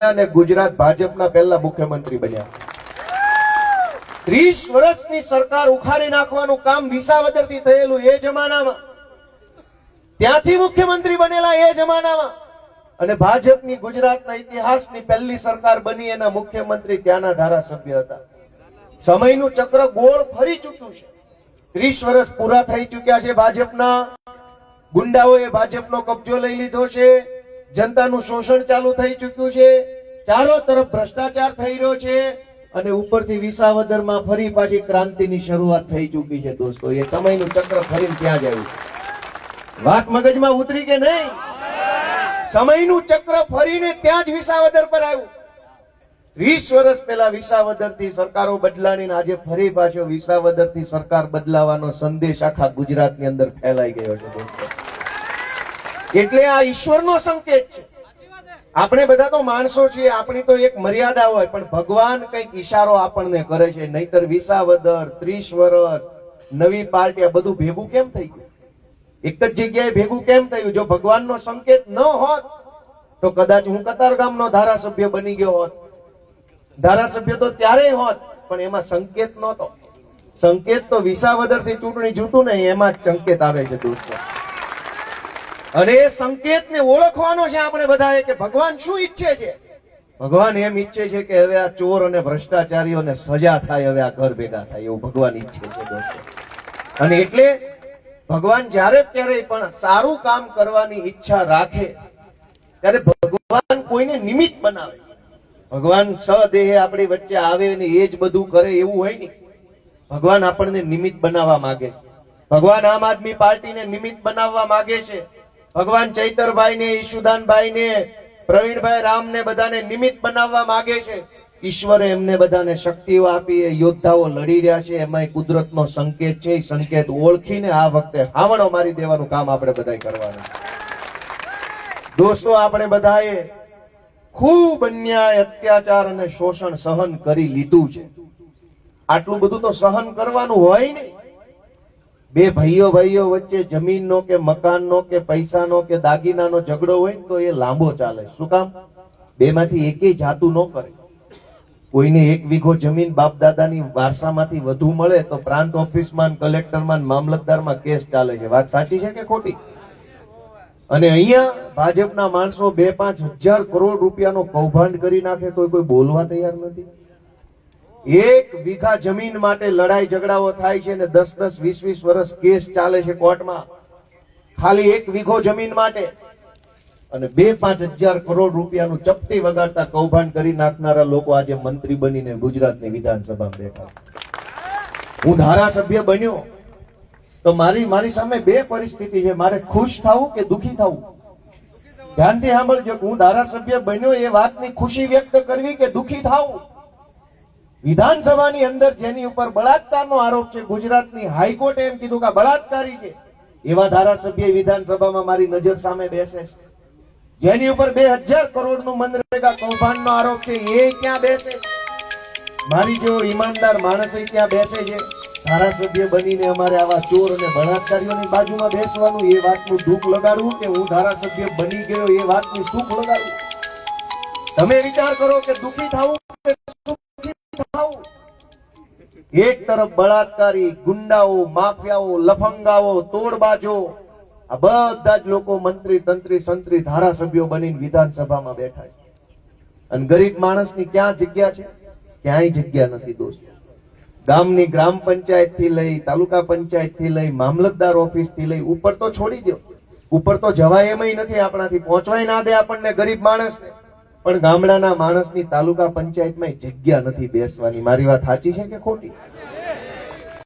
અને ગુજરાત ભાજપના પહેલા મુખ્યમંત્રી બન્યા। 30 વર્ષની સરકાર ઉખાડી નાખવાનું કામ વિસાવદરથી થયેલું એ જમાનામાં, ત્યાંથી મુખ્યમંત્રી બનેલા એ જમાનામાં, અને ભાજપની ગુજરાતના ઇતિહાસની પહેલી સરકાર બની એના મુખ્યમંત્રી ત્યાંના ધારાસભ્ય હતા। સમયનું ચક્ર ગોળ ફરી ચૂક્યું છે। 30 વર્ષ પૂરા થઈ ચૂક્યા છે। ભાજપના ગુંડાઓએ ભાજપનો કબજો લઈ લીધો છે। જનતાનું શોષણ ચાલુ થઈ ચૂક્યું છે। ચારો તરફ ભ્રષ્ટાચાર થઈ રહ્યો છે અને ઉપરથી વિસાવદરમાં ફરી પાછી ક્રાંતિની શરૂઆત થઈ ચૂકી છે। દોસ્તો, એ સમયનું ચક્ર ફરીને ત્યાં જ આવ્યું। વાત મગજમાં ઉતરી કે નહીં? સમયનું ચક્ર ફરીને ત્યાં જ વિસાવદર પર આવ્યું। 20 વર્ષ પહેલા વિસાવદરથી સરકારો બદલાણી, આજે ફરી પાછો વિસાવદરથી સરકાર બદલાવાનો સંદેશ આખા ગુજરાતની અંદર ફેલાઈ ગયો છે દોસ્તો। એટલે આ ઈશ્વરનો સંકેત છે। આપણે બધા તો માણસો છીએ, આપણી તો એક મર્યાદા હોય, પણ ભગવાન કંઈક ઈશારો આપણને કરે છે। નહીતર વિસાવદર 30 વર્ષ નવી પાર્ટી આ બધું ભેગું કેમ થઈ ગયું? એક જ જગ્યાએ ભેગું કેમ થયું? જો ભગવાનનો સંકેત ન હોત તો કદાચ હું કતારગામનો ધારાસભ્ય બની ગયો હોત। ધારાસભ્ય તો ત્યારે હોત, પણ એમાં સંકેત નહોતો। સંકેત તો વિસાવદરથી ચૂંટણી જીતું ને એમાં જ સંકેત આવે છે દોસ્તો। અને એ સંકેતને ઓળખવાનો છે આપણે બધાએ કે ભગવાન શું ઈચ્છે છે। ભગવાન એમ ઈચ્છે છે કે હવે આ ચોર અને ભ્રષ્ટાચારીઓને સજા થાય, હવે આ ઘર ભેગા થાય, એવું ભગવાન ઈચ્છે છે દોસ્તો। અને એટલે ભગવાન જ્યારે ક્યારેય પણ સારું કામ કરવાની ઈચ્છા રાખે ત્યારે ભગવાન કોઈને નિમિત્ત બનાવે। ભગવાન સદેહે આપણી વચ્ચે આવે ને એ જ બધું કરે એવું હોય નહીં। ભગવાન આપણને નિમિત્ત બનાવવા માંગે। ભગવાન આમ આદમી પાર્ટીને નિમિત્ત બનાવવા માંગે છે। ભગવાન ચૈતરભાઈ ને, ઈશુદાનભાઈ ને, પ્રવીણભાઈ રામને બધાને નિમિત્ત બનાવવા માંગે છે। ઈશ્વરે એમને બધાને શક્તિઓ આપી, એ યોદ્ધાઓ લડી રહ્યા છે, એમાં કુદરતનો સંકેત છે। એ સંકેત ઓળખીને આ વખતે હાવણો મારી દેવાનું કામ આપણે બધાએ કરવાનું દોસ્તો। આપણે બધાએ ખૂબ અન્યાય, અત્યાચાર અને શોષણ સહન કરી લીધું છે। આટલું બધું તો સહન કરવાનું હોય નહીં। બે ભાઈઓ વચ્ચે જમીનનો કે મકાનનો કે પૈસાનો કે દાગીનાનો ઝઘડો હોય ને તો એ લાંબો ચાલે। શું કામ? બેમાંથી એકેય જાતું ન કરે। કોઈને 1 વીઘો જમીન બાપ દાદાની વારસામાંથી વધુ મળે તો પ્રાંત ઓફિસમાં, કલેક્ટરમાં, મામલતદારમાં કેસ ચાલે છે। વાત સાચી છે કે ખોટી? અને અહીંયા ભાજપના માણસો 2-5 હજાર કરોડ રૂપિયાનો કૌભાંડ કરી નાખે તો કોઈ બોલવા તૈયાર નથી। 1 વીઘા જમીન માટે લડાઈ ઝઘડાઓ થાય છે ને 10-10, 20-20 વર્ષ કેસ ચાલે છે કોર્ટમાં, ખાલી 1 વીઘો જમીન માટે। અને 2-5 હજાર કરોડ રૂપિયાનું ચપટી વગાડતા કૌભાંડ કરી નાખનારા લોકો આજે મંત્રી બનીને ગુજરાતની વિધાનસભામાં બેઠા। હું ધારાસભ્ય બન્યો તો મારી સામે 2 પરિસ્થિતિ છે, મારે ખુશ થવું કે દુખી થવું। ધ્યાનથી સાંભળજો, હું ધારાસભ્ય બન્યો એ વાતની ખુશી વ્યક્ત કરવી કે દુખી થવું। વિધાનસભાની અંદર જેની ઉપર બળાત્કારનો આરોપ છે, ગુજરાતની હાઈકોર્ટે એમ કીધું કે બળાત્કારી છે, એવા ધારાસભ્ય વિધાનસભામાં મારી નજર સામે બેસે છે। જેની ઉપર 2000 કરોડનું મનરેગા કૌભાંડનો આરોપ છે એ ક્યાં બેસે? મારી જેવો ઈમાનદાર માણસ ક્યાં બેસે છે? ધારાસભ્ય બનીને અમારે આવા ચોર અને બળાત્કારીઓની બાજુમાં બેસવાનું, એ વાતનું દુઃખ લગાડવું કે હું ધારાસભ્ય બની ગયો એ વાતનું સુખ લગાડવું? તમે વિચાર કરો કે દુઃખી થવું કે સુખી થવું? એક તરફ બળાત્કારી, ગુંડાઓ, માફિયાઓ, લફંગાઓ, તોડબાજો, આ બધા જ લોકો મંત્રી, તંત્રી, સંત્રી, ધારાસભ્યો બનીને વિધાનસભામાં બેઠા છે। અને ગરીબ માણસની ક્યાં જગ્યા છે? ક્યાંય જગ્યા નથી દોસ્તો। ગામની ગ્રામ પંચાયત થી લઈ, તાલુકા પંચાયત થી લઈ, મામલતદાર ઓફિસ થી લઈ, ઉપર તો છોડી દો, ઉપર તો જવાય એમય નથી, આપણાથી પહોંચવાય ના દે આપણને ગરીબ માણસને। પણ ગામડાના માણસની તાલુકા પંચાયતમાં જગ્યા નથી બેસવાની। મારી વાત સાચી છે કે ખોટી?